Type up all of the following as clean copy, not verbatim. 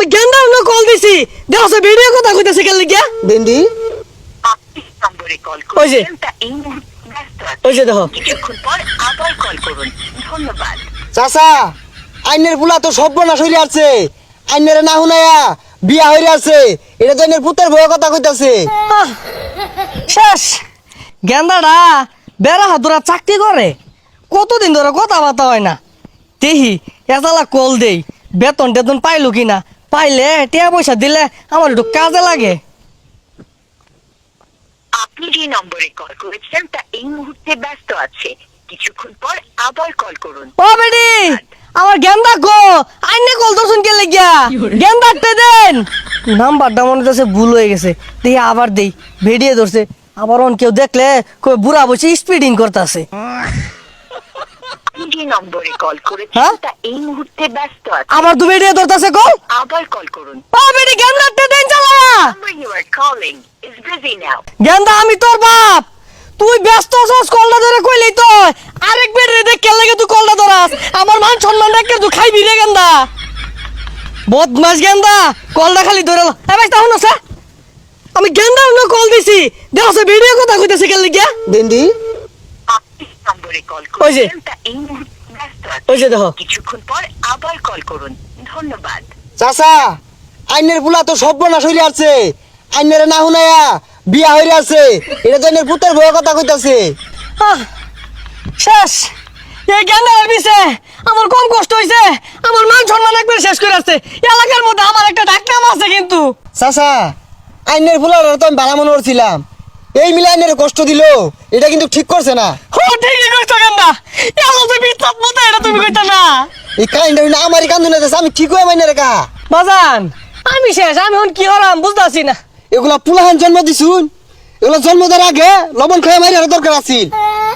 আমি গেন্দা অন্য কল দিছি দেখো ভিডিও কথা কইতাছে কেন লাগিয়া বেন্ডি আপনি নম্বরে কল ওই যে। করেছেন তা এই মুহূর্তে ব্যস্ত আছে। ওই যে দেখো কিছুক্ষণ পর আবার কল করুন ধন্যবাদ। চাচা আইনের পুলা তো সর্বনাশ হইরে আছে। আইনের না হুনায়া বিয়া হইরে আছে। এটা তো আইনের পুতের বউয়ের কথা কইতাছে। আহ, শেষ গেন্দাটা বেড়া হাতুরা চাকরি করে কতদিন ধরে কথাবার্তা হয় না তেহি এজালা কল দেই বেতন টেতন পাইলো কিনা পাইলে টিয়া পয়সা দিলে আমার একটু কাজে লাগে আপনি যে নম্বরে কল করেছেন তা এই মুহূর্তে ব্যস্ত আছে। কিছুক্ষণ পর আবার কল করুন। ও বেডি আমার গেন্দা গো আইনে কল তো শুনকে লাগিয়া গেন্দাতে দেন নাম্বারটা মনে হচ্ছে ভুল হয়ে গেছে দেখি আবার দেই ভিডিও ধরছে আবার অন কেউ দেখলে কই বুড়া বসে স্পিডিং করতেছে আপনি যে নম্বরে কল করেছেন হ্যাঁ? তা এই মুহূর্তে ব্যস্ত আছে। আবার দু ভিডিও ধরতেছে কল আবার কল করুন। ও বেডি গেন্দাতে দেন চালা Number you are calling is busy now. গেন্দা আমি তোর বাপ তুই ব্যস্ত আছিস কলটা ধরে কইলি তো আরেক বেডি দেখে লাগে তুই কলটা ধরাস আমার মান সম্মান রেখে তুই খাইবি রে গেন্দা বদমাস গেন্দা কলটা খালি ধরে এ ভাই তাহলে না আমি গেন্দা অন্য কল দিছি দেখো ভিডিও কথা কইতাছে কেন লাগিয়া বেন্ডি আপনি নম্বরে কল ওই যে। করেছেন তা এই মুহূর্তে ব্যস্ত আছে। ওই যে দেখো কিছুক্ষণ পর আবার কল করুন ধন্যবাদ। চাচা আইনের পুলা তো সর্বনাশ হইরে আছে। আইনের না হুনায়া বিয়া হইরে আছে। এটা তো আইনের পুতের বউয়ের কথা কইতাছে। আহ, শেষ এই গেন্দার বিষে আমার কম কষ্ট হইছে আমার মান সম্মান একবার শেষ করে আছে এলাকার মধ্যে আমার একটা ডাকনাম আছে কিন্তু চাচা আইনের পুলার তো আমি বালা মনে করছিলাম। এই মিলে আইনের কষ্ট দিল এটা কিন্তু ঠিক করছে না। ও ঠিকই কইছো গেন্দা এলো তো বিচ্ছাপ মতো এটা তুমি কইতা না এই কাহিনীটা হইলে আমারই কান্দু না আমি ঠিক হয়ে মাইনে রেখা। বাজান আমি শেষ আমি এখন কি হলাম বুঝতাছি না এগুলা পুলাহান জন্ম দিছুন। এগুলা জন্ম দেওয়ার আগে লবণ খেয়ে মারি আর দরকার আছিল।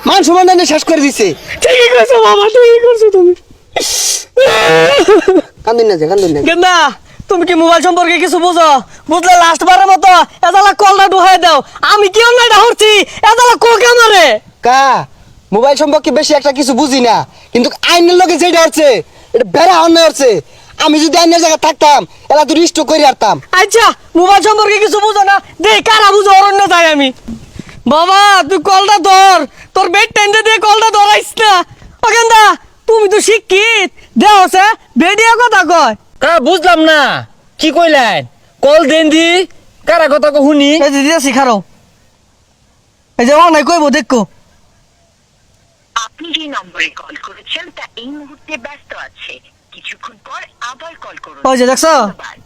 মান সম্মান এনে শেষ করে দিছে। ঠিকই কইছো বাবা ঠিকই করছো তুমি কান্দুন না যে কান্দুন না। গেন্দা তুমি কি মোবাইল সম্পর্কে কিছু বুঝো বুঝলে লাস্ট বারের মতো এজালা কলটা ঢুকাই দাও আমি কি অন্যায়টা হচ্ছি এজালা কোকে মারে কা মোবাইল সম্পর্কে বেশি একটা কিছু বুঝি না কিন্তু আইনের লোকে যেটা হচ্ছে এটা বেড়া অন্যায় হচ্ছে। আমি যদি আইনের জায়গায় থাকতাম এলা তো রিস্ট করে আরতাম। আচ্ছা মোবাইল সম্পর্কে কিছু বুঝো না দে কারা বুঝো অরণ্য যাই আমি বাবা তুই কলটা ধর তোর বেড টেন্ডে দিয়ে কলটা ধরাইস না ও গেন্দা তুমি তো শিক্ষিত দেও সে বেডিয়া কথা কয় কা বুঝলাম না কি কইলেন কল দেন দি কারা কথা কো শুনি এই যে দিদি শিখারো এই যে অনেক কইবো দেখো আপনি যে নম্বরে কল করেছেন তা এই মুহূর্তে ব্যস্ত আছে। কিছুক্ষণ পর আবার কল করুন ওই যে দেখছো ধন্যবাদ।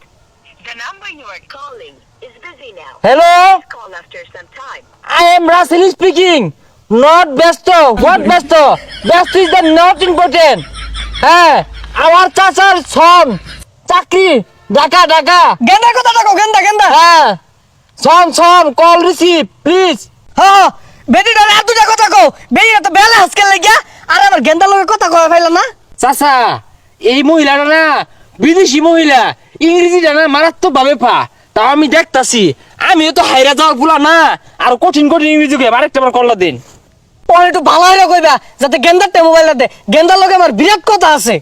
The number you are calling is busy now. Hello Call after some time. I am Rasel speaking not ব্যস্ত হোয়াট ব্যস্ত ব্যস্ত ইজ দ্য নট ইম্পর্টেন্ট হ্যাঁ আমার চাচার সন চাকরি ঢাকা ঢাকা গেন্দা কথা দেখো গেন্দা গেন্দা হ্যাঁ সন কল রিসিভ প্লিজ হ্যাঁ বেটিটা আর দুটা কথা কও বেটিটা তো বেলা আজকে লাগিয়া আর আমার গেন্দার লগে কথা কয় ফাইলা না চাচা এই মহিলাটা না বিদেশি মহিলা ইংরেজিটা না মারাত্মক ভাবে পা তাও আমি দেখতাছি আমিও তো হাইরা যাওয়ার পুলা না আর কঠিন ইংরেজি কে আরেকটা বার করলা দিন ওর একটু ভালো হইরা কইবা যাতে গেন্দারটা মোবাইলটা দে গেন্দার লগে আমার বিরাট কথা আছে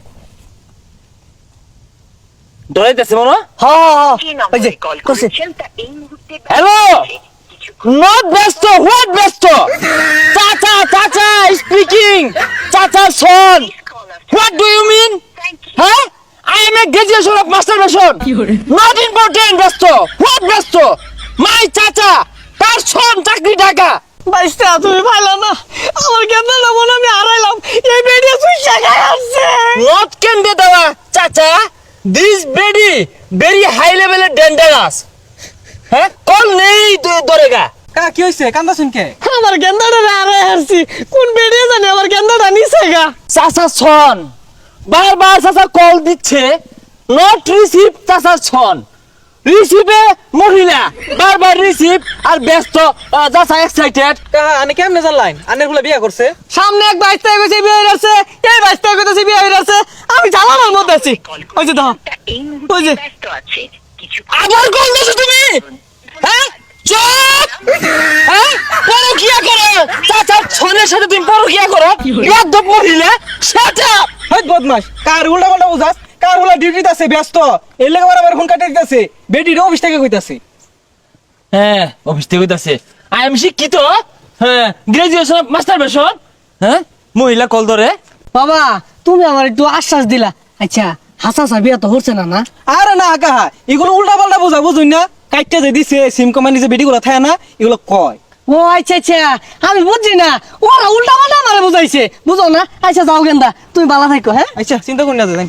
ধরাইতেছে মনো হ্যাঁ যে ওই যে নম্বরে কল করছে করেছেন তা এই মুহূর্তে ব্যস্ত হ্যালো আছে। কিছুক্ষণ নট ব্যস্ত হোয়াট ব্যস্ত চাচা স্পিকিং চাচা son call after. What do you mean Thank you. হ্যাঁ I am a graduation of masturbation not important ব্যস্ত হোয়াট ব্যস্ত মাই চাচা তার সন চাকরি ঢাকা বাইস্তা তুমি পাইলা না আমার গেন্দাটা মনে আমি হারাইলাম এই বেটিয়া তুই শেখাই আসছে What can be the chacha? This very high level dangerous. হ্যাঁ কল নেই ধরেগা কা কি হইছে কান্দা শুনকে আমার গেন্দাটা হারাই আসছি কোন বেটিয়া জানে আমার গেন্দাটা নিছে গা চাচা সন বারবার চাচা কল দিচ্ছে নট রিসিভ চাচা সন রিসিভে মহিলা বারবার রিসিভ আর ব্যস্ত চাচা এক্সাইটেড কা আনে কেমনে জানলাইন আনের গুলা বিয়া করছে সামনে এক বাইস্তা কইছে বিয়ে হয়ে আছে এই বাইস্তা কইছে বিয়ে হয়ে আছে আমি জানালার মধ্যে আছি ওই যে দাও তা এই ওই যে। মুহূর্তে ব্যস্ত আছে। কিছুক্ষণ আবার কল দিছো তুমি হ্যাঁ চুপ হ্যাঁ পরকিয়া করো চাচার ছনের সাথে তুমি পরকিয়া করো ইয়াদ মহিলা শাট আপ হই বদমাস কার উল্টা পাল্টা বুঝাস কা বলে ডিউটিতে আছে ব্যস্ত এই লেগে আমার ফোন কাটে দিতেছে বেটির অফিস থেকে কইতাছে হ্যাঁ অফিস থেকে কইতাছে আই এম শিক্ষিত হ্যাঁ গ্রাজুয়েশন মাস্টার বেশন হ্যাঁ মহিলা কল ধরে বাবা তুমি আমার একটু আশ্বাস দিলা আচ্ছা হাসা বিয়া তো হচ্ছে না না আরে না কাহা এগুলো উল্টা পাল্টা বোঝা বুঝুন না কাইটটা যে দিছে সিম কোম্পানি যে বেটিগুলো থাকে না এগুলো কয় ও আচ্ছা আচ্ছা আমি বুঝছি না ওরা উল্টা পাল্টা আমারে বুঝাইছে বুঝো না আচ্ছা যাও গেন্দা তুমি ভালো থাকো হ্যাঁ আচ্ছা চিন্তা করি না যাই